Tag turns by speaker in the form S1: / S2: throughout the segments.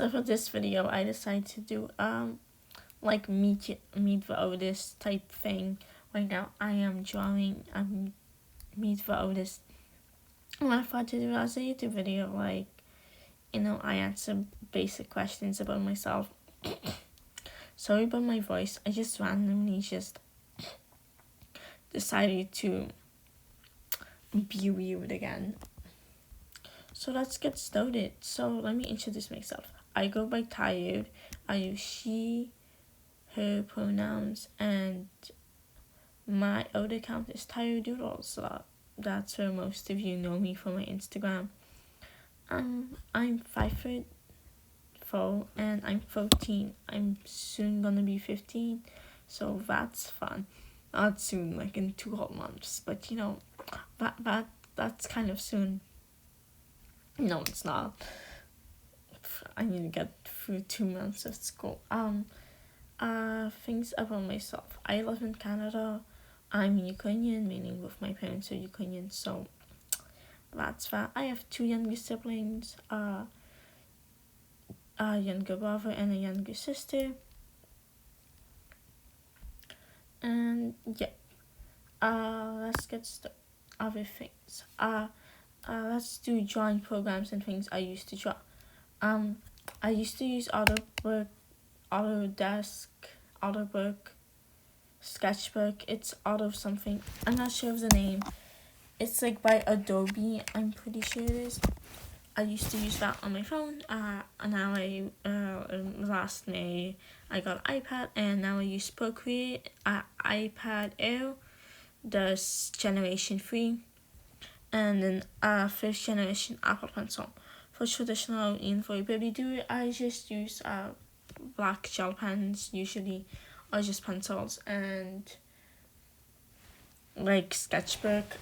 S1: So for this video, I decided to do like meet the Otis type thing. Right now, I am drawing meet the Otis. What I thought to do as a YouTube video, like, I answer basic questions about myself. Sorry about my voice. I just randomly decided to be weird again. So let's get started. So let me introduce myself. I go by Tired. I use she, her pronouns, and my old account is Tired Doodles. So that's where most of you know me from my Instagram. I'm 5'4" and I'm 14. I'm soon gonna be 15, so that's fun. Not soon, like in 2 whole months, but that's kind of soon. No, it's not. I need to get through 2 months of school. Things about myself. I live in Canada. I'm Ukrainian, meaning both my parents are Ukrainian, so that's that. I have 2 younger siblings, a younger brother and a younger sister. And yeah, let's get started. Other things. Let's do drawing programs and things I used to draw. I used to use Autodesk, Sketchbook. It's Auto something. I'm not sure of the name. It's like by Adobe. I'm pretty sure it is. I used to use that on my phone. Now last May I got an iPad, and now I use Procreate, iPad Air, the Generation 3, and then 5th generation Apple Pencil. For traditional Invoice do I just use black gel pens usually, or just pencils, and like Sketchbook.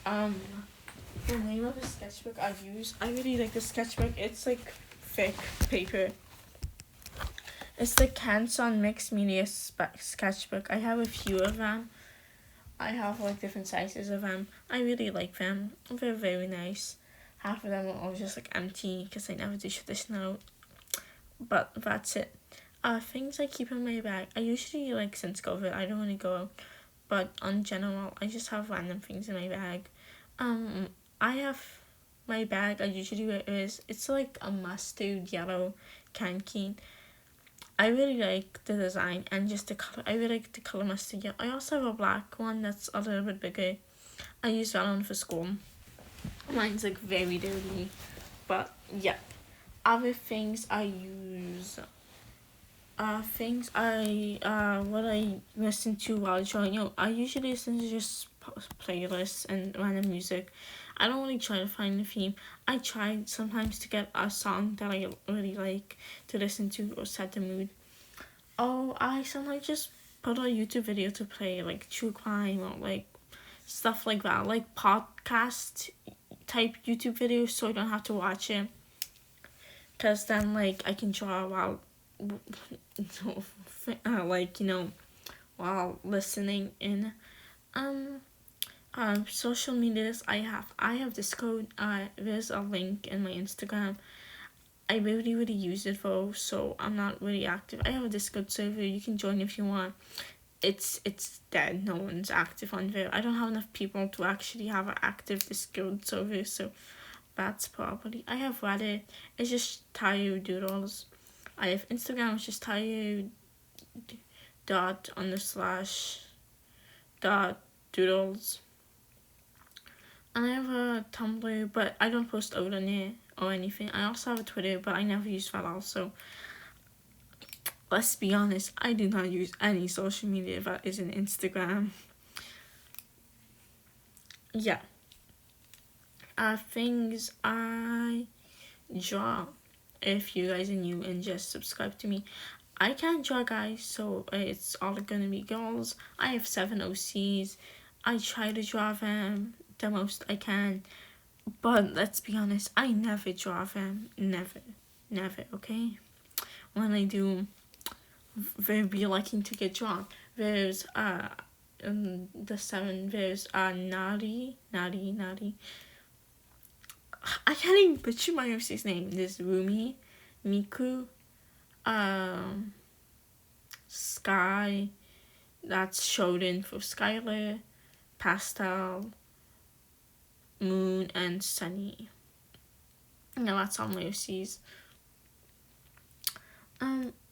S1: The name of the sketchbook I use, I really like the sketchbook. It's like thick paper. It's the Canson Mixed Media sketchbook. I have a few of them. I have like different sizes of them. I really like them. They're very nice. Half of them are all just like empty because I never do traditional. But that's it. Things I keep in my bag. I usually, like, since COVID, I don't really go out. But in general, I just have random things in my bag. I have my bag I usually wear it's like a mustard yellow canteen. I really like the design and just the color. I really like the color mustard yellow. I also have a black one that's a little bit bigger. I use that one for school. Mine's like very dirty, but yeah. Other things I use. What I listen to while drawing. I usually listen to just playlists and random music. I don't really try to find a theme. I try sometimes to get a song that I really like to listen to or set the mood. I sometimes just put a YouTube video to play, like true crime or like stuff like that, like podcast type YouTube videos, so I don't have to watch it. Cause then like I can draw while while listening in. Social medias I have Discord. There's a link in my Instagram. I really use it though, so I'm not really active. I have a Discord server. You can join if you want. It's dead. No one's active on there. I don't have enough people to actually have an active Discord server, so that's probably. I have Reddit. It's just Tired Doodles. I have Instagram, which is tired ._.doodles. And I have a Tumblr, but I don't post out on it or anything. I also have a Twitter, but I never use that also. Let's be honest, I do not use any social media that isn't Instagram. Yeah. Things I draw. If you guys are new and just subscribe to me, I can't draw, guys, so it's all gonna be girls. I have 7 OCs. I try to draw them the most I can, but let's be honest, I never draw them. Never, okay? When I do, they'll be liking to get drawn. There's the 7, there's Nari. I can't even picture my OC's name. There's Rumi, Miku, Um, Sky, that's Shodan for Skylar. Pastel, Moon, and Sunny. No, that's all my OCs.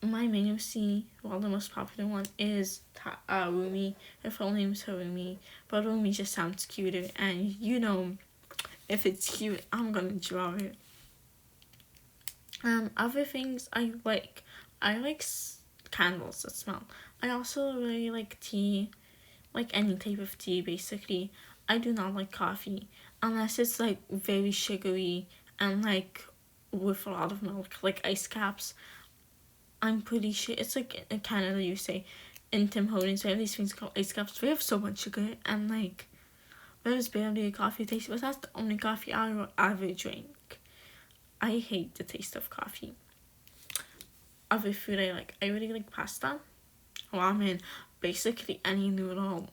S1: My main OC, well, the most popular one is Rumi. Her full name is Harumi, but Rumi just sounds cuter, and you know, if it's cute, I'm gonna draw it. Other things I like candles that smell. I also really like tea, like any type of tea basically. I do not like coffee unless it's like very sugary and like with a lot of milk, like ice caps. I'm pretty sure it's like in Canada you say in Tim Hortons they have these things called ice caps. They have so much sugar and like there's barely a coffee taste, but that's the only coffee I will ever drink. I hate the taste of coffee. Other food I like, I really like pasta, ramen, basically any noodle.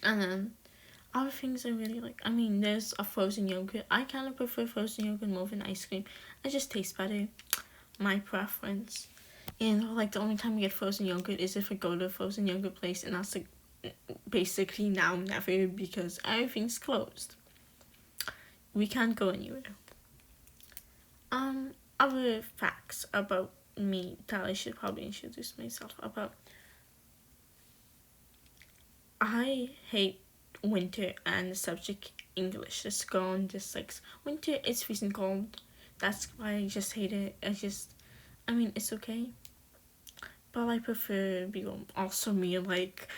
S1: And then other things I really like, I mean, there's a frozen yogurt. I kind of prefer frozen yogurt more than ice cream. It just tastes better. My preference. And like the only time we get frozen yogurt is if we go to a frozen yogurt place, and that's like basically now never because everything's closed. We can't go anywhere. Other facts about me that I should probably introduce myself about. I hate winter and the subject English. This girl dislikes winter. It's freezing cold. That's why I just hate it. I mean, it's okay. But I prefer be also me, like,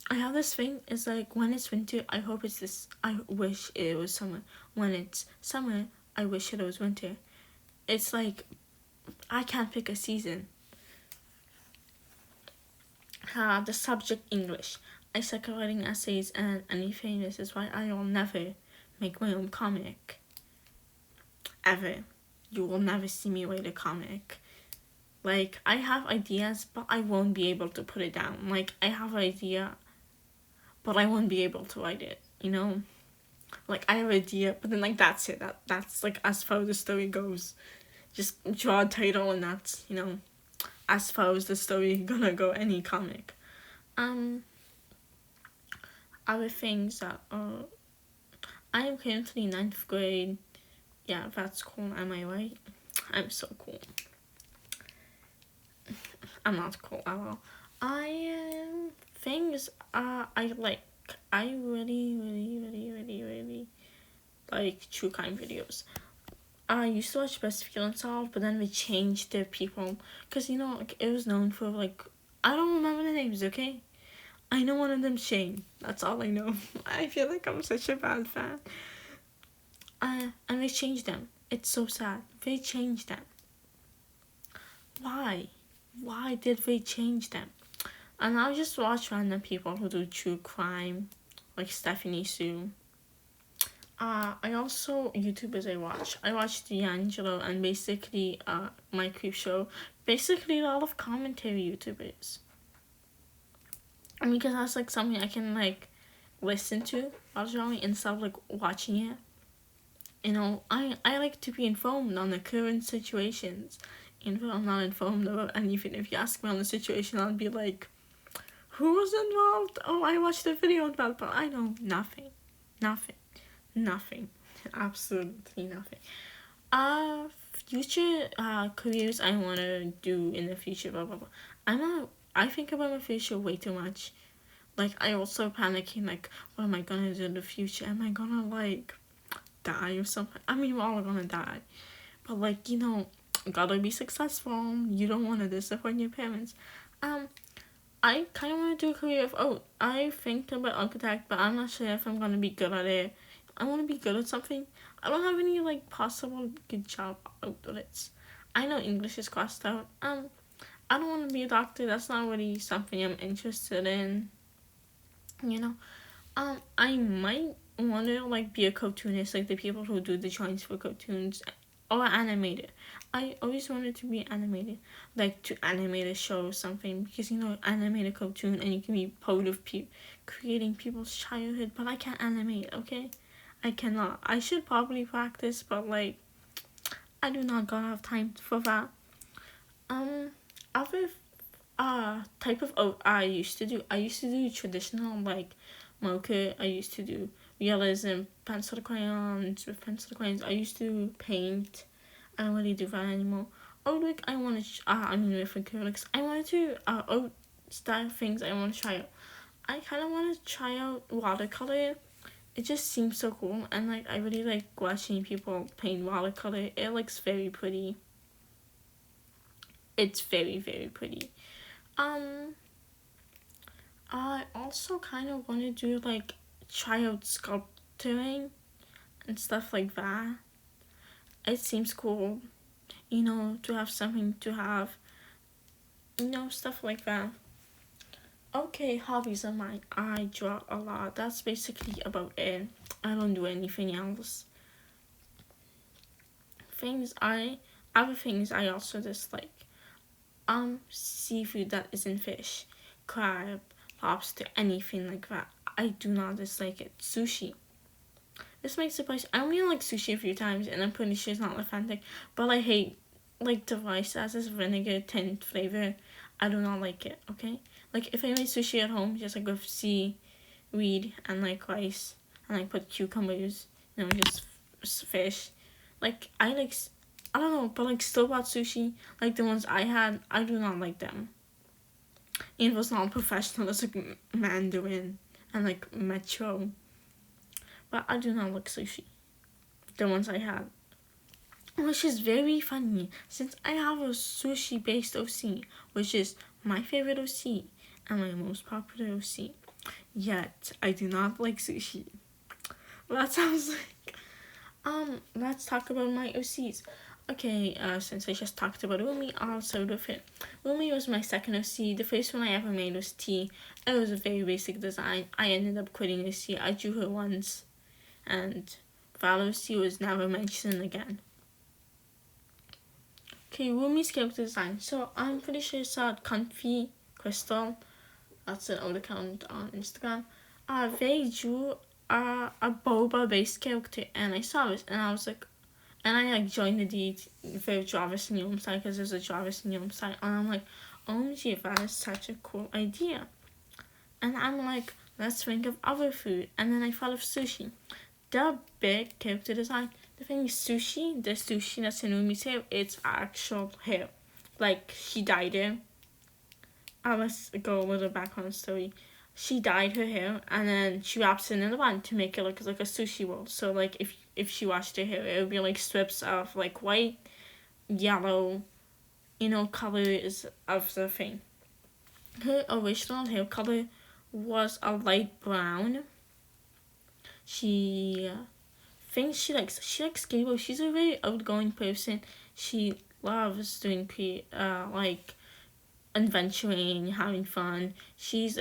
S1: I have this thing, it's like, when it's winter, I hope it's this, I wish it was summer. When it's summer, I wish it was winter. It's like, I can't pick a season. The subject English. I suck at writing essays and anything. This is why I will never make my own comic. Ever. You will never see me write a comic. Like, I have ideas, but I won't be able to put it down. Like, I have an idea, but I won't be able to write it, you know? Like, I have an idea, but then, like, that's it. That's, like, as far as the story goes. Just draw a title and that's, you know, as far as the story gonna go, any comic. Other things that I am currently 9th grade. Yeah, that's cool, am I right? I'm so cool. I'm not cool at all. Things I like. I really like true crime videos. I used to watch BuzzFeed Unsolved, but then they changed their people. Because, you know, like, it was known for, like, I don't remember the names, okay? I know one of them's Shane. That's all I know. I feel like I'm such a bad fan. And they changed them. It's so sad. They changed them. Why? Why did they change them? And I'll just watch random people who do true crime, like Stephanie Sue. I also, YouTubers I watch D'Angelo and basically My Creep Show. Basically a lot of commentary YouTubers. I mean, because that's like something I can like listen to while drawing instead of like watching it. You know, I like to be informed on the current situations. Even though I'm not informed about anything, if you ask me on the situation, I'll be like, who was involved? Oh, I watched the video about, but I know nothing. Absolutely nothing. Future careers I want to do in the future, blah blah blah. I think about my future way too much. Like, I also panicking, like, what am I gonna do in the future? Am I gonna like die or something? I mean, we're all gonna die, but like, you know, gotta be successful. You don't want to disappoint your parents. I kind of want to do a career of, I think about architect, but I'm not sure if I'm going to be good at it. I want to be good at something. I don't have any, like, possible good job outlets. I know English is crossed out. I don't want to be a doctor. That's not really something I'm interested in. You know? I might want to, like, be a cartoonist, like the people who do the drawings for cartoons, or animated. I always wanted to be animated, like to animate a show or something, because, you know, animate a cartoon and you can be part of creating people's childhood, but I can't animate, okay? I cannot. I should probably practice, but like, I do not gonna have time for that. Other type of art I used to do traditional like mocha. I used to do realism, pencil crayons with pencil crayons. I used to paint. I don't really do that anymore. Oh, like I want to. With acrylics, I wanted to. Style things I want to try out. I kind of want to try out watercolor. It just seems so cool, and like I really like watching people paint watercolor. It looks very pretty. It's very very pretty. Um, I also kind of want to do like try out sculpting and stuff like that. It seems cool, to have something to have, stuff like that. Okay, hobbies of mine. I draw a lot. That's basically about it. I don't do anything else. Things I Other things I also dislike. Seafood that isn't fish, crab, lobster, anything like that. I do not dislike it. Sushi. This might surprise you. I only like sushi a few times, and I'm pretty sure it's not authentic. But I hate like the rice as this vinegar tint flavor. I do not like it. Okay, like if I made sushi at home, just like with seaweed and like rice, and I put cucumbers, just fish. Like I don't know, but like store bought sushi, like the ones I had, I do not like them. It was not professional. It's like Mandarin and like Metro, but I do not like sushi. The ones I had, which is very funny since I have a sushi based OC, which is my favorite OC and my most popular OC. Yet I do not like sushi. That sounds like let's talk about my OCs. Okay, since I just talked about Umi, I'll start with it. Umi was my second OC. The first one I ever made was T. It was a very basic design. I ended up quitting OC. I drew her once, and Val OC was never mentioned again. Okay, Rumi's character design. So I'm pretty sure you saw Comfy Crystal. That's an old account on Instagram. They drew a boba based character, and I saw this, and I was like, and I like joined the for Jarvis and Yom site because there's a Jarvis and Yom site, and I'm like, OMG, that is such a cool idea. And I'm like, let's think of other food, and then I thought of sushi. The big character design. The thing is, the sushi that's in Umi's hair, it's actual hair. Like, she dyed it. Let's go with a background story. She dyed her hair, and then she wraps it in a bun to make it look like a sushi roll. So, like, if she washed her hair, it would be, like, strips of, like, white, yellow, colors of the thing. Her original hair color was a light brown. She thinks she likes skateboard. She's a very outgoing person. She loves doing like adventuring, having fun. She's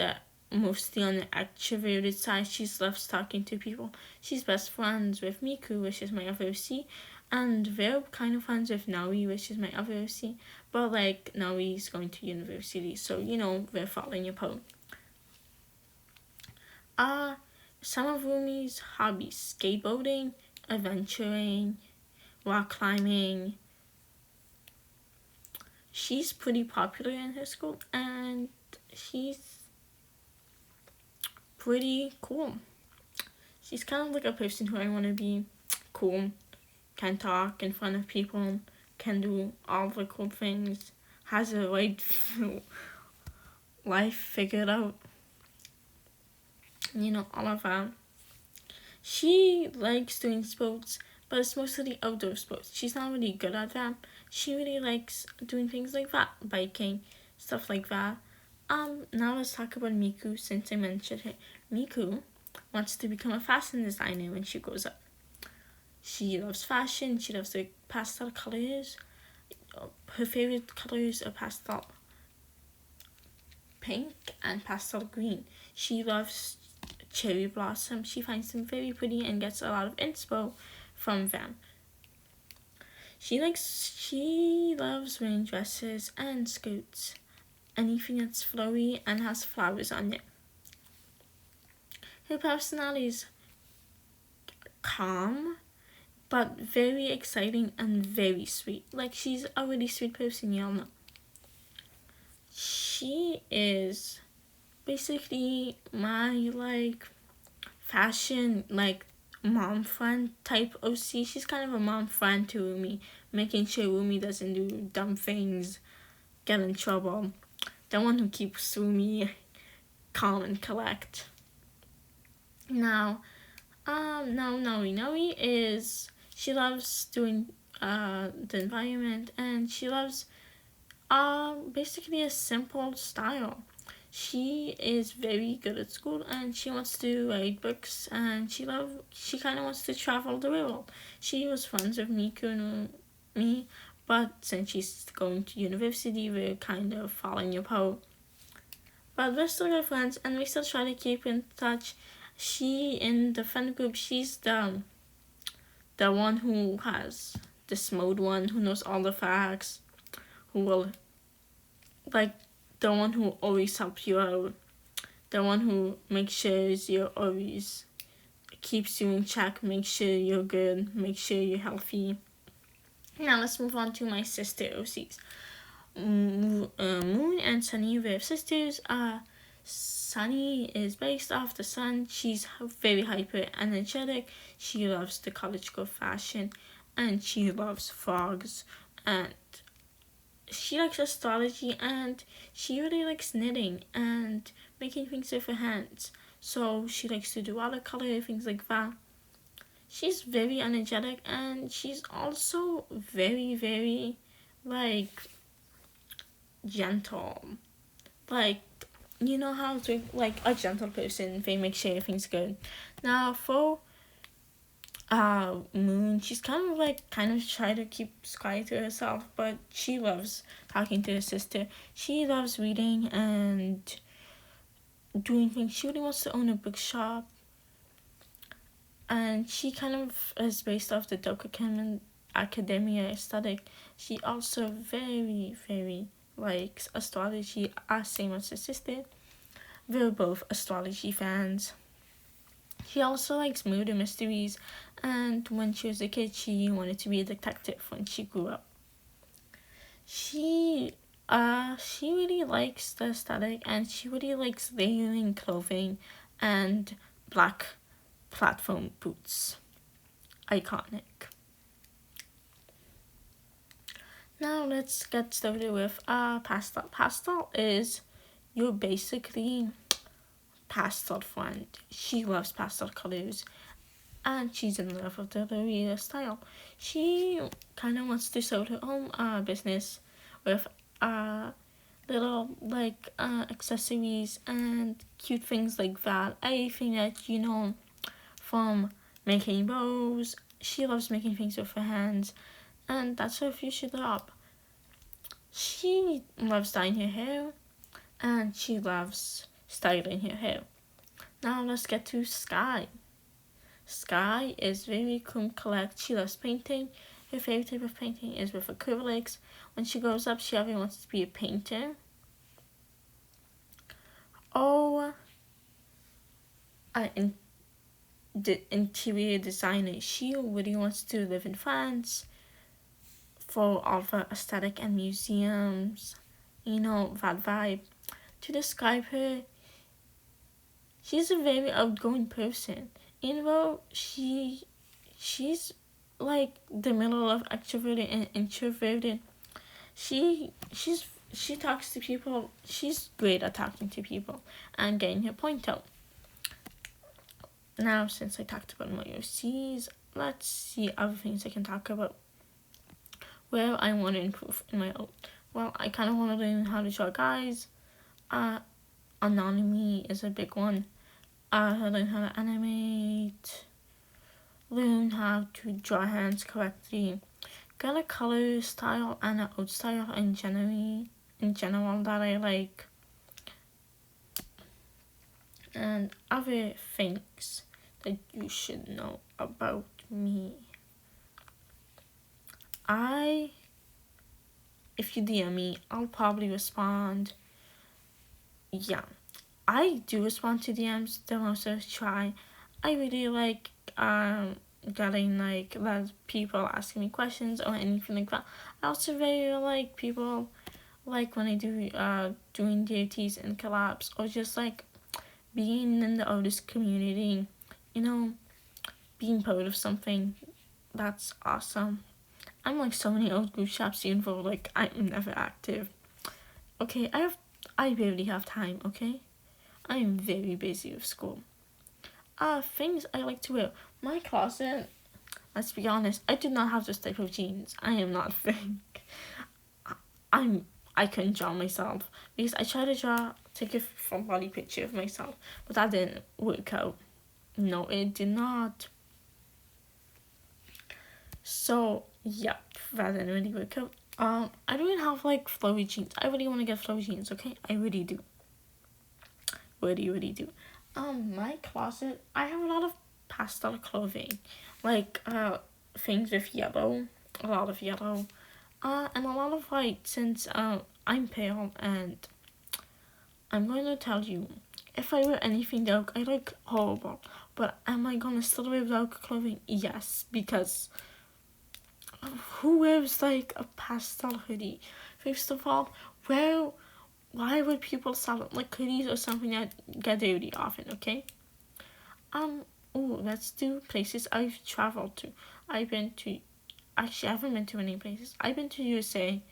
S1: mostly on the extroverted side. She loves talking to people. She's best friends with Miku, which is my other OC, and they're kind of friends with Naoi, which is my other OC. But like Naoi's going to university, so they're falling apart. Some of Rumi's hobbies: skateboarding, adventuring, rock climbing. She's pretty popular in her school, and she's pretty cool. She's kind of like a person who I want to be. Cool, can talk in front of people, can do all the cool things, has a right life figured out. All of that. She likes doing sports, but it's mostly outdoor sports. She's not really good at them. She really likes doing things like that, biking, stuff like that. Now let's talk about Miku, since I mentioned her. Miku wants to become a fashion designer when she grows up. She loves fashion. She loves the pastel colors. Her favorite colors are pastel pink and pastel green. She loves cherry blossom. She finds them very pretty and gets a lot of inspo from them. She loves wearing dresses and skirts. Anything that's flowy and has flowers on it. Her personality is calm, but very exciting and very sweet. Like, she's a really sweet person, y'all know. She is basically my, like, fashion, like, mom friend type OC. She's kind of a mom friend to Rumi, making sure Rumi doesn't do dumb things, get in trouble. The one who keeps Rumi calm and collect. Now, Noe is, she loves doing the environment, and she loves basically a simple style. She is very good at school, and she wants to write books, and she kind of wants to travel the world. She was friends with Miku and me, but since she's going to university, we're kind of falling apart. But we're still good friends, and we still try to keep in touch. She, in the friend group, she's the one who has the smooth one, who knows all the facts, who will, like, the one who always helps you out, the one who makes sure you're always, keeps you in check, makes sure you're good, makes sure you're healthy. Now let's move on to my sister OCs. Moon and Sunny, we're sisters. Sunny is based off the sun. She's very hyper energetic. She loves the college girl fashion, and she loves frogs, and she likes astrology, and she really likes knitting and making things with her hands. So she likes to do watercolor, things like that. She's very energetic, and she's also very, very, like, gentle. Like, you know how to, like, a gentle person, they make sure everything's good. Now, for Moon, she's kind of try to keep quiet to herself, but she loves talking to her sister. She loves reading and doing things. She really wants to own a bookshop, and she kind of is based off the Dokukan Academia aesthetic. She also very, very likes astrology, same as her sister. We're both astrology fans. She also likes murder mysteries, and when she was a kid, she wanted to be a detective when she grew up. She really likes the aesthetic, and she really likes layering clothing and black platform boots. Iconic. Now let's get started with pastel. Pastel is your basically pastel friend. She loves pastel colors, and she's in love with the Loretta style. She kind of wants to start her own business with little, like, accessories and cute things like that. Anything that you know, from making bows. She loves making things with her hands, and that's her future job. She loves dyeing her hair, and she loves styling her hair. Now let's get to Sky. Sky is very cool collect. She loves painting. Her favorite type of painting is with acrylics. When she grows up, she always wants to be a painter. The interior designer. She really wants to live in France for all the aesthetic and museums. You know, that vibe. To describe her, she's a very outgoing person. Even though she's like the middle of extroverted and introverted, she talks to people. She's great at talking to people and getting her point out. Now, since I talked about my OCs, let's see other things I can talk about. Where I want to improve in my own. Well, I kind of want to learn how to draw guys. Anatomy is a big one. Learn how to animate. Learn how to draw hands correctly. Get a color style and an out style in general that I like. And other things that you should know about me. If you DM me, I'll probably respond. Yeah, I do respond to DMs the most I try. I really like getting like that people asking me questions or anything like that. I also very like people like when I do doing duties and collabs or just like being in the artist community, you know, being part of something. That's awesome. I'm like so many old group chats involved, like I'm never active. Okay, I barely have time, okay? I am very busy with school. Things I like to wear. My closet, let's be honest, I do not have this type of jeans. I am not fake. I'm I couldn't draw myself because I tried to take a full body picture of myself, but that didn't work out. No, it did not. So yeah, that didn't really work out. I don't have like flowy jeans. I really want to get flowy jeans. Okay, I really do. Really do. My closet, I have a lot of pastel clothing, like things with yellow, a lot of yellow, and a lot of white. Since I'm pale, and I'm going to tell you, if I wear anything dark, I look horrible. But am I gonna still wear dark clothing? Yes, because who wears like a pastel hoodie? First of all, why would people sell it? Like hoodies or something that get dirty often, okay? Um, oh, let's do places I've traveled to. I've been to, actually, I haven't been to many places. I've been to USA,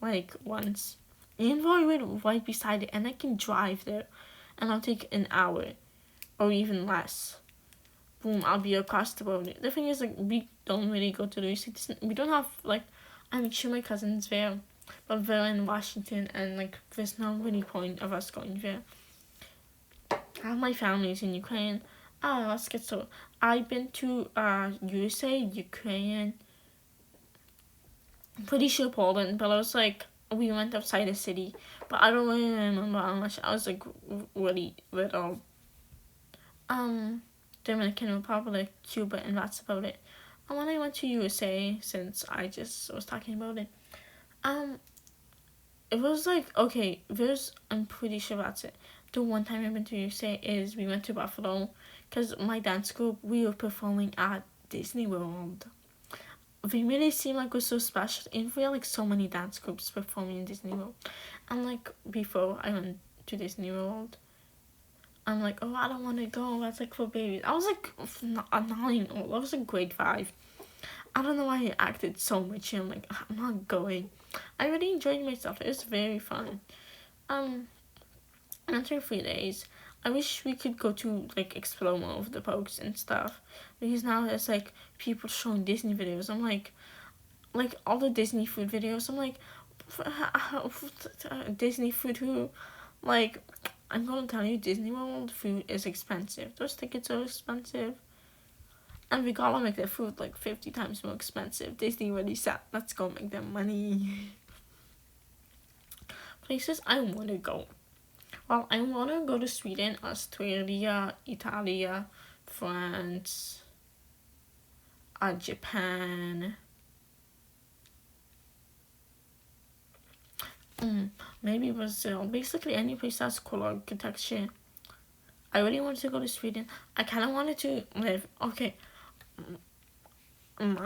S1: like, once. And I live right beside it, and I can drive there. And I'll take an hour, or even less. Boom, I'll be across the road. The thing is, like, we don't really go to the cities. We don't have, like, I'm sure my cousin's there, but they're in Washington, and, like, there's no really point of us going there. All my family's in Ukraine. Let's get started. I've been to USA, Ukraine, pretty sure Poland, but I was like, we went outside the city, but I don't really remember how much. I was like really little. Dominican Republic, Cuba, and that's about it. And when I went to USA, since I just was talking about it, it was like, okay, I'm pretty sure that's it. The one time I went to USA is we went to Buffalo, because my dance group, we were performing at Disney World. We really seemed like we're so special, and we had like so many dance groups performing in Disney World. And like before I went to Disney World, I'm like, oh, I don't want to go. That's like for babies. I was like 9 old. I was like grade 5. I don't know why I acted so much. I'm like, I'm not going. I really enjoyed myself. It was very fun. After 3 days, I wish we could go to like explore more of the parks and stuff, because now it's like people showing Disney videos. I'm like all the Disney food videos. I'm like, Disney food who, like, I'm gonna tell you, Disney World food is expensive. Those tickets are expensive. And we gotta make their food like 50 times more expensive. Disney already said, let's go make them money. Places I wanna go. Well, I wanna go to Sweden, Australia, Italy, France, Japan. Maybe Brazil. Basically any place that's cool architecture. I really wanted to go to Sweden. I kind of wanted to live. Okay, I'm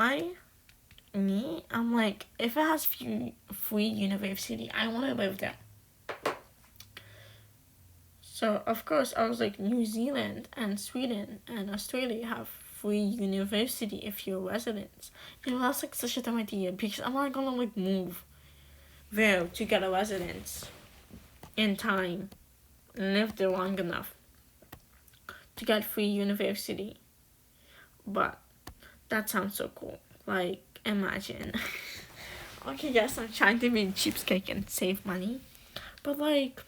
S1: like, if it has free university, I want to live there. So of course I was like, New Zealand and Sweden and Australia have free university if you're residents. That's like such a dumb idea, because I'm not gonna like move there to get a residence in time and live there long enough to get free university. But that sounds so cool. Like, imagine. Okay, yes, I'm trying to be cheapskate and save money, but like,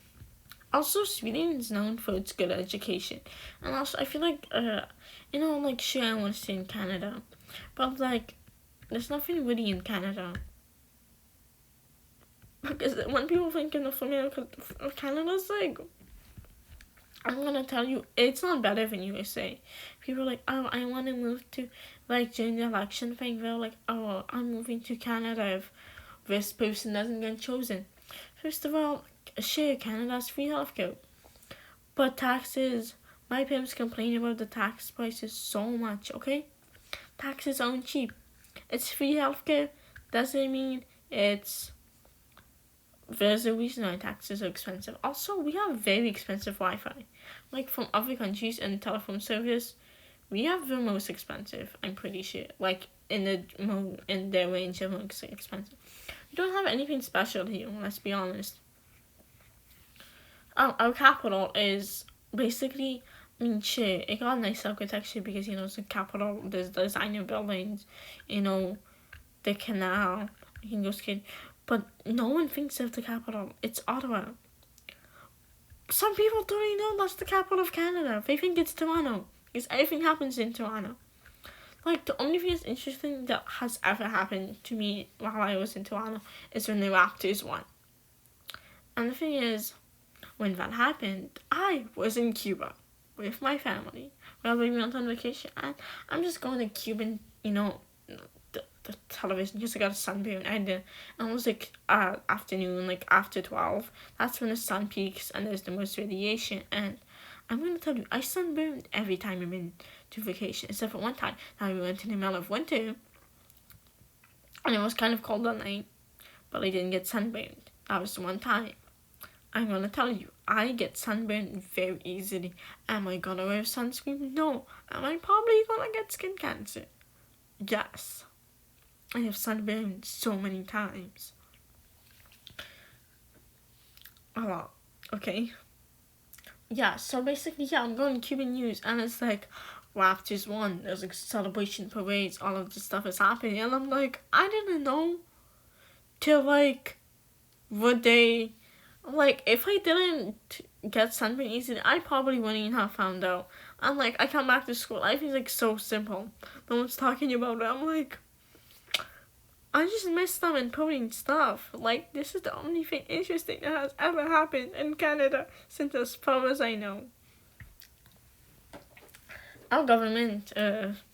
S1: also Sweden is known for its good education, and also I feel like like, sure, I want to stay in Canada, but like, there's nothing really in Canada. Because when people think of America, Canada's like, I'm gonna tell you, it's not better than USA. People are like, oh, I want to move to, like, during the election thing, they're like, oh, I'm moving to Canada if this person doesn't get chosen. First of all, sure, Canada's free healthcare, but taxes, my parents complain about the tax prices so much, okay? taxes aren't cheap. It's free healthcare. Doesn't mean it's there's a reason why taxes are expensive. Also, we have very expensive Wi-Fi. Like from other countries and telephone service, we have the most expensive. I'm pretty sure. Like in the range of most expensive. We don't have anything special here. Let's be honest. Our capital is basically. I mean, sure, it got nice architecture because it's a capital. There's designer buildings, the canal. You can go skate. But no one thinks of the capital. It's Ottawa. Some people don't even know that's the capital of Canada. They think it's Toronto. Because everything happens in Toronto. Like, the only thing that's interesting that has ever happened to me while I was in Toronto is when the Raptors won. And the thing is, when that happened, I was in Cuba with my family. Well, we went on vacation. And I'm just going to Cuban, the television because I got a sunburn. And it was like afternoon, like after 12. That's when the sun peaks and there's the most radiation. And I'm going to tell you, I sunburned every time I've been to vacation, except for one time. Now we went in the middle of winter, and it was kind of cold at night, but I didn't get sunburned. That was the one time. I'm going to tell you, I get sunburned very easily. Am I going to wear sunscreen? No. Am I probably going to get skin cancer? Yes. I have sunburned so many times. A lot. Okay. Yeah, so basically, I'm going to Cuban news, and it's like, Raptors won. There's like celebration parades, all of this stuff is happening, and I'm like, I didn't know till like the day. Like, if I didn't get sunburn easily, I probably wouldn't even have found out. And like, I come back to school, life is like so simple. No one's talking about it. I'm like, I just missed them and putting stuff. Like, this is the only thing interesting that has ever happened in Canada since as far as I know. Our government, no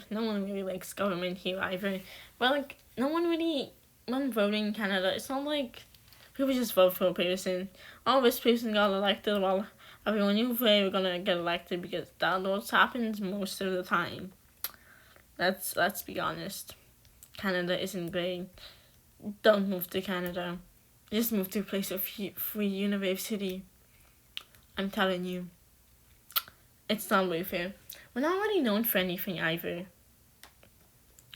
S1: one really likes government here either. But like, no one really, when voting in Canada, it's not like people just vote for a person. Oh, this person got elected, well, everyone knew they were gonna get elected because that's what happens most of the time. Let's be honest. Canada isn't great. Don't move to Canada. Just move to a place of free university. I'm telling you. It's not very fair. We're not really known for anything either.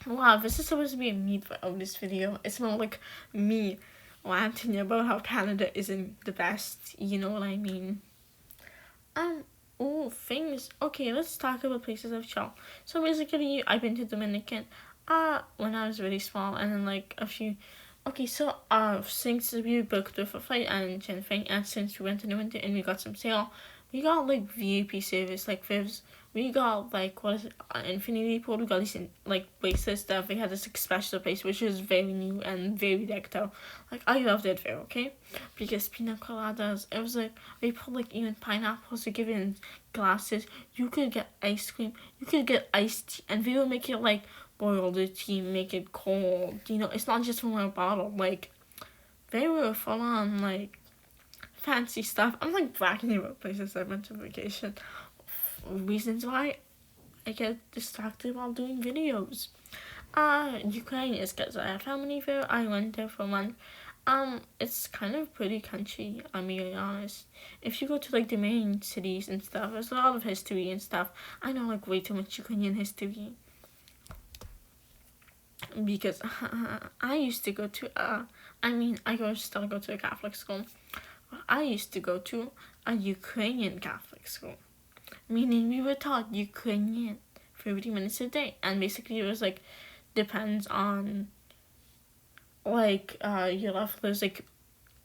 S1: Wow, this is supposed to be a meat of this video. It's more like me ranting about how Canada isn't the best. You know what I mean? Things. Okay, let's talk about places I've traveled. So basically, I've been to Dominican. When I was really small, and then like a few. Okay, so since we booked with a flight and everything, and since we went in the winter and we got some sale, we got like VIP service, like Vivs. We got like what is it? Infinity Pool. We got these like bracelets that they had this like, special place which was very new and very decked out. Like I loved it there, okay? Because pina coladas, it was like they put like even pineapples to give in glasses. You could get ice cream, you could get iced tea, and they would make it like boil the tea, make it cold. It's not just from a bottle. Like they were full on like fancy stuff. I'm like bragging about places I went to vacation. Reasons why I get distracted while doing videos. Ukraine is because I have family there. I went there for a month. It's kind of pretty country, I'm being honest. If you go to like the main cities and stuff, there's a lot of history and stuff. I know like way too much Ukrainian history. Because I used to go to still go to a Catholic school. I used to go to a Ukrainian Catholic school. Meaning we were taught Ukrainian 30 minutes a day. And basically it was like, depends on, like, your level. There's like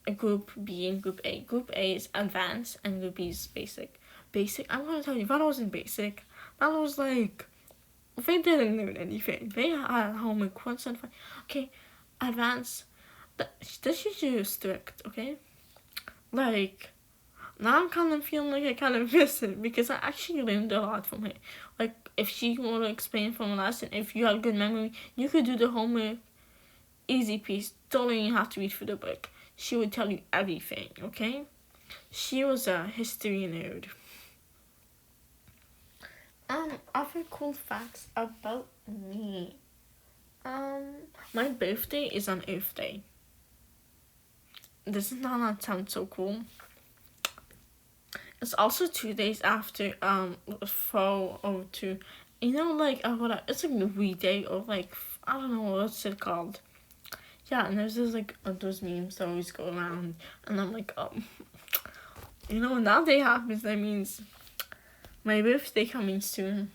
S1: a group B and group A. Group A is advanced and group B is basic. Basic, I'm gonna tell you, that wasn't basic. That was like, they didn't learn anything. They had homework once and okay, advanced, this is just strict, okay? Like, now I'm kind of feeling like I kind of miss it because I actually learned a lot from her. Like, if she want to explain from a lesson, if you have good memory, you could do the homework easy piece. Don't even have to read through the book. She would tell you everything, okay? She was a history nerd. Other cool facts about me. My birthday is on Earth Day. This is not sound so cool. It's also 2 days after 402. You know, like what? It's like the weekday or like I don't know what's it called. Yeah, and there's this like those memes that always go around, and I'm like, when that day happens, that means my birthday coming soon.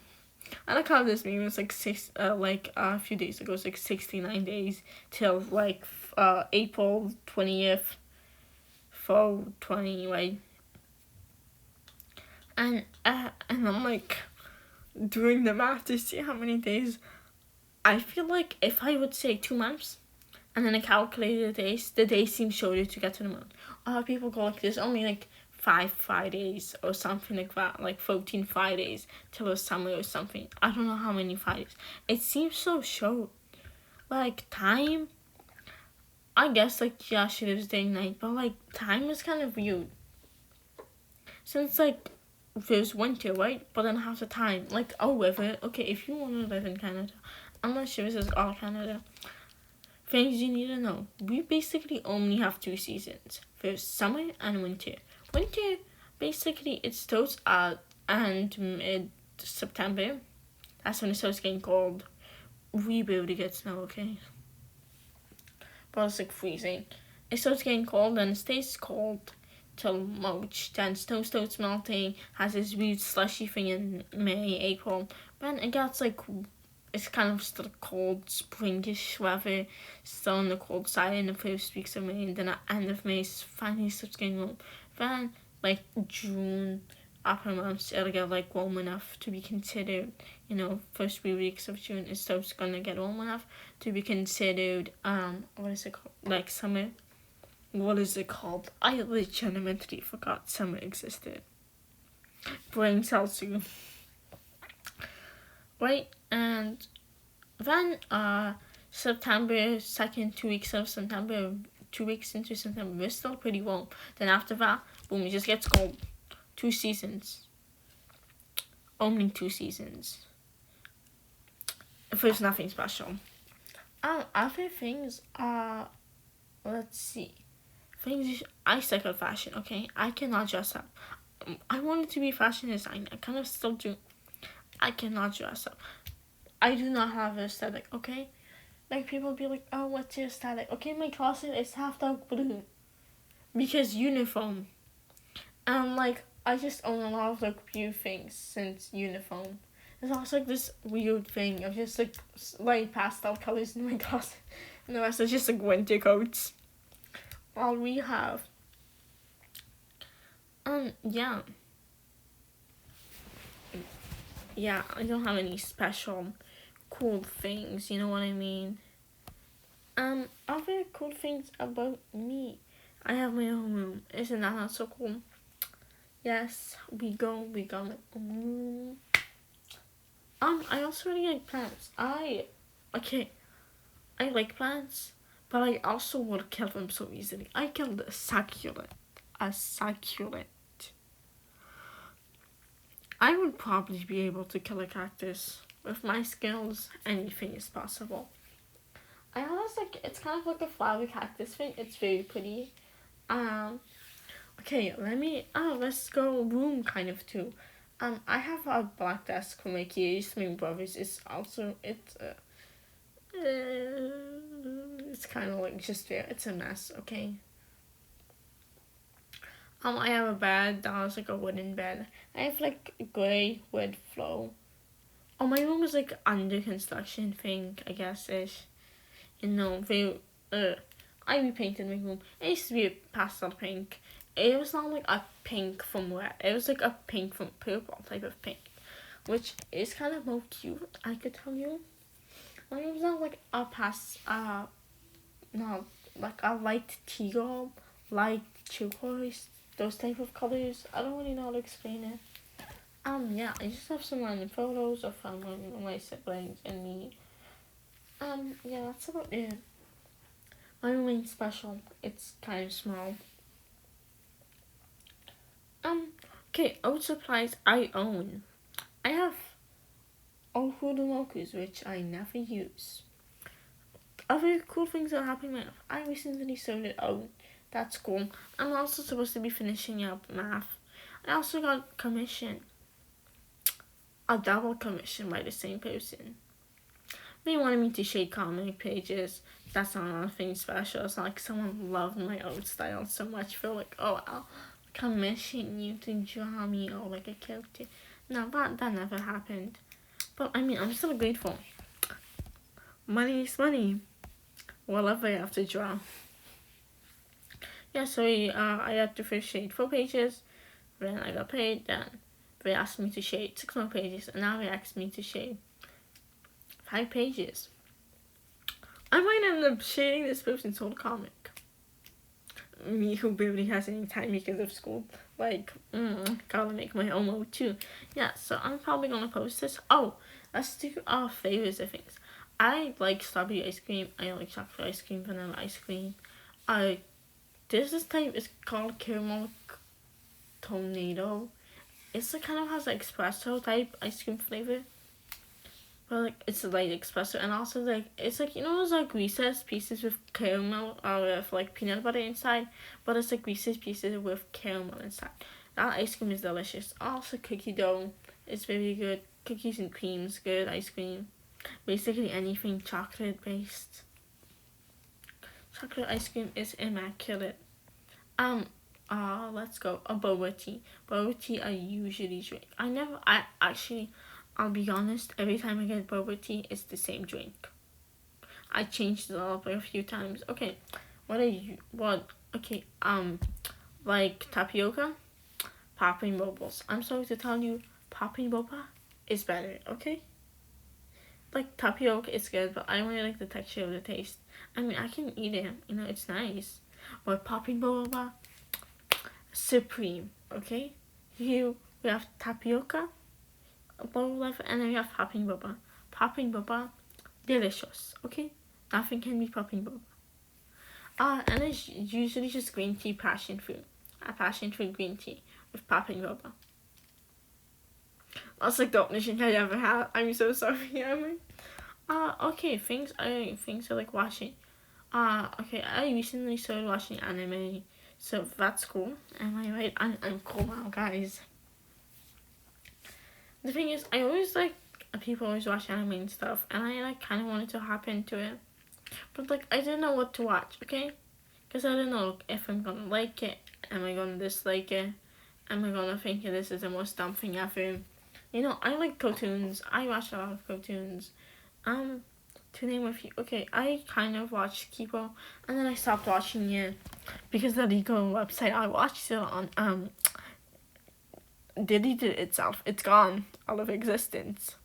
S1: I like how this meme was like a few days ago. It's like 69 days till like April 20th, 420, right? And I'm like doing the math to see how many days. I feel like if I would say 2 months, and then I calculated the days seem shorter to get to the moon. People go like there's only like 5 Fridays or something like that, like 14 Fridays till the summer or something. I don't know how many Fridays. It seems so short. Like time, I guess like yeah, she lives day and night, but like time is kind of weird. Since like there's winter, right? But then half the time, like river. Okay, if you want to live in Canada, I'm not sure this is all Canada. Things you need to know. We basically only have 2 seasons. There's summer and winter. Winter, basically, it starts at and mid-September. That's when it starts getting cold. We barely get snow, okay? But it's like freezing. It starts getting cold and it stays cold till March. Then snow starts melting, has this weird slushy thing in May, April. Then it gets like it's kind of still cold, springish weather, still on the cold side in the first weeks of May, and then at the end of May, finally starts getting warm. Then, like June, upper months, it'll get like warm enough to be considered, first 3 weeks of June, it starts gonna get warm enough to be considered, what is it called? Like summer. What is it called? I legitimately forgot summer existed. Brain cells too. Right? And then September, second 2 weeks of September, 2 weeks into September, we're still pretty warm. Then after that, boom, it just gets cold. 2 seasons. Only 2 seasons. If there's nothing special. Other things are, let's see. I suck at fashion, okay? I cannot dress up. I wanted to be a fashion designer. I kind of still do. I cannot dress up. I do not have an aesthetic, okay? Like, people be like, oh, what's your aesthetic? Okay, my closet is half dark blue. Because uniform. And, like, I just own a lot of, like, weird things since uniform. There's also, like, this weird thing of just, like, light pastel colors in my closet. And the rest is just, like, winter coats. All we have. Yeah. Yeah, I don't have any special cool things, you know what I mean? Other cool things about me. I have my own room. Isn't that not so cool? Yes, we got my own room. I also really like plants. I like plants, but I also would kill them so easily. I killed a succulent. I would probably be able to kill a cactus. With my skills, anything is possible. I almost it's kind of like a flower cactus thing. It's very pretty. Okay, let's go room kind of too. I have a black desk from IKEA. My brother's is also, it's kind of like just there. It's a mess, okay? I have a bed that was like a wooden bed. I have like gray wood floor. My room is like under construction thing, I guess ish. I repainted my room. It used to be a pastel pink. It was not like a pink from red. It was like a pink from purple type of pink, which is kind of more cute, I could tell you. My room's not like no, like a light teal, light turquoise, those type of colors. I don't really know how to explain it. Yeah, I just have some random photos of my siblings and me. Yeah, that's about it. My room ain't special. It's kind of small. Okay, old supplies I own. I have or Hulumokus, which I never use. Other cool things that happening in my life. I recently sold it out. That's cool. I'm also supposed to be finishing up math. I also got commission. A double commission by the same person. They wanted me to shade comic pages. That's not nothing special. It's not like someone loved my art style so much for like, oh, I'll commission you to draw me or like a character. No, that never happened. But I mean, I'm still grateful. Money is money. Whatever I have to draw. Yeah, so I had to first shade 4 pages. Then I got paid. Then they asked me to shade 6 more pages. And now they asked me to shade 5 pages. I might end up shading this person's whole comic. Me who barely has any time because of school. Like, gotta make my own too. Yeah, so I'm probably gonna post this. Oh, let's do our favorites of things. I like strawberry ice cream. I like chocolate ice cream, vanilla ice cream. This type is called caramel tornado. It's like kind of has like espresso type ice cream flavor. But like it's a light espresso, and also like it's like, you know those like Reese's pieces with caramel or with like peanut butter inside, but it's like Reese's pieces with caramel inside. That ice cream is delicious. Also cookie dough is very good. Cookies and cream is good. Ice cream, basically anything chocolate based. Chocolate ice cream is immaculate. Let's go. A boba tea. Boba tea I usually drink. I actually, I'll be honest, every time I get boba tea, it's the same drink. I changed it up a few times. Okay, okay, like tapioca, popping bubbles. I'm sorry to tell you, popping boba is better, okay? Like tapioca is good, but I don't really like the texture of the taste. I mean, I can eat it, it's nice. But popping boba, supreme, okay? We have tapioca, boba, and then we have popping boba. Popping boba, delicious, okay? Nothing can be popping boba. And it's usually just green tea passion fruit. A passion fruit green tea with popping boba. That's like the only thing I ever had. I'm so sorry, Emily. Okay, things I like watching. Okay, I recently started watching anime, so that's cool. Am I right? I'm cool now, guys. The thing is, I always like people always watch anime and stuff, and I like kind of wanted to hop into it, but like I didn't know what to watch. Okay, because I don't know if I'm gonna like it. Am I gonna dislike it? Am I gonna think this is the most dumb thing ever? I like cartoons. I watch a lot of cartoons. To name a few. Okay, I kind of watched Kipo, and then I stopped watching it because the legal website I watched it on deleted itself. It's gone out of existence.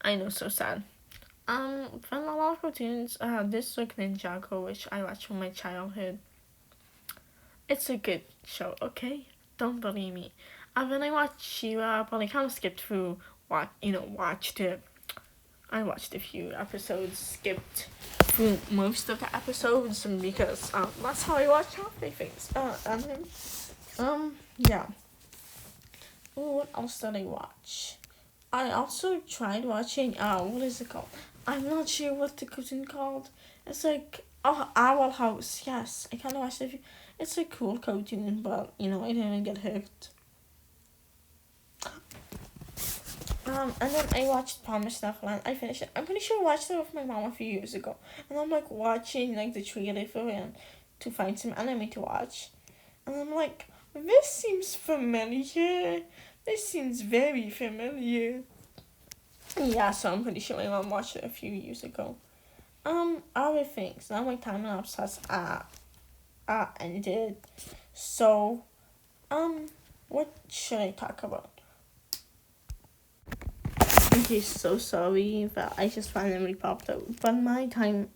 S1: I know, so sad. From a lot of cartoons, this like Ninjago, which I watched from my childhood. It's a good show, okay? Don't believe me. When I watched She-Ra, but I kind of skipped through watched it. I watched a few episodes, skipped through most of the episodes, because that's how I watch half my things. Yeah. What else did I watch? I also tried watching what is it called? I'm not sure what the cartoon called. It's like Owl House. Yes, I kind of watched it. It's a cool cartoon, but I didn't get hooked. And then I watched Promised Neverland. I finished it. I'm pretty sure I watched it with my mom a few years ago. And I'm like watching like the trailer for it to find some anime to watch. And I'm like, this seems familiar. This seems very familiar. Yeah, so I'm pretty sure my mom watched it a few years ago. Other things. Now my time lapse has ended. So, what should I talk about? Okay, so sorry, but I just randomly popped up. But my time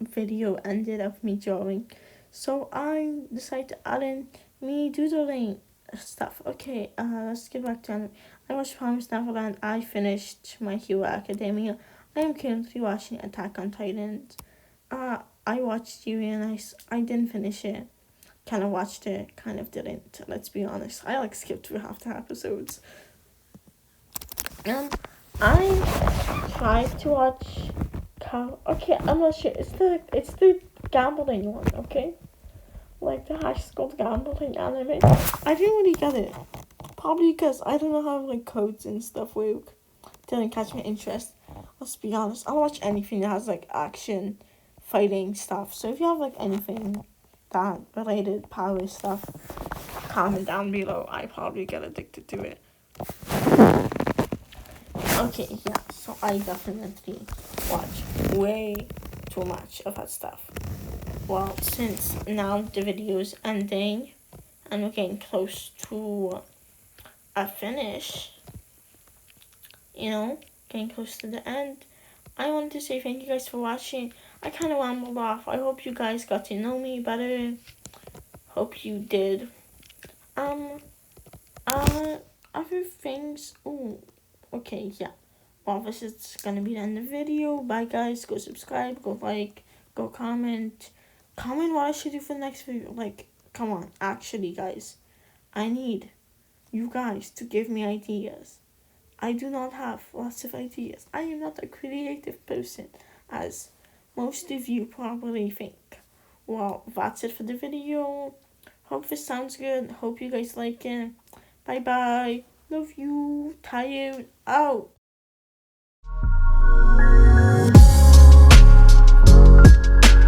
S1: video ended of me drawing, so I decided to add in me doodling stuff. Okay, let's get back to anime. I watched Promised Neverland. I finished My Hero Academia. I am currently watching Attack on Titans. I watched Yuri on Ice. I didn't finish it. Kind of watched it, kind of didn't. Let's be honest. I skipped through half the episodes. I tried to watch. Okay, I'm not sure. It's the gambling one. Okay, like the High School Gambling anime. I didn't really get it. Probably because I don't know how like codes and stuff work. Didn't catch my interest. Let's be honest. I'll watch anything that has like action, fighting stuff. So if you have like anything that related power stuff, comment down below. I probably get addicted to it. Okay, yeah. So I definitely watch way too much of that stuff. Well, since now the video is ending and we're getting close to a finish, getting close to the end, I wanted to say thank you guys for watching. I kind of rambled off. I hope you guys got to know me better. Hope you did. Other things. Ooh, okay, yeah. Well, this is gonna be the end of the video. Bye, guys. Go subscribe. Go like. Go comment. Comment what I should do for the next video. Like, come on. Actually, guys, I need you guys to give me ideas. I do not have lots of ideas. I am not a creative person, as most of you probably think. Well, that's it for the video. Hope this sounds good. Hope you guys like it. Bye bye. Love you. Tired. Out.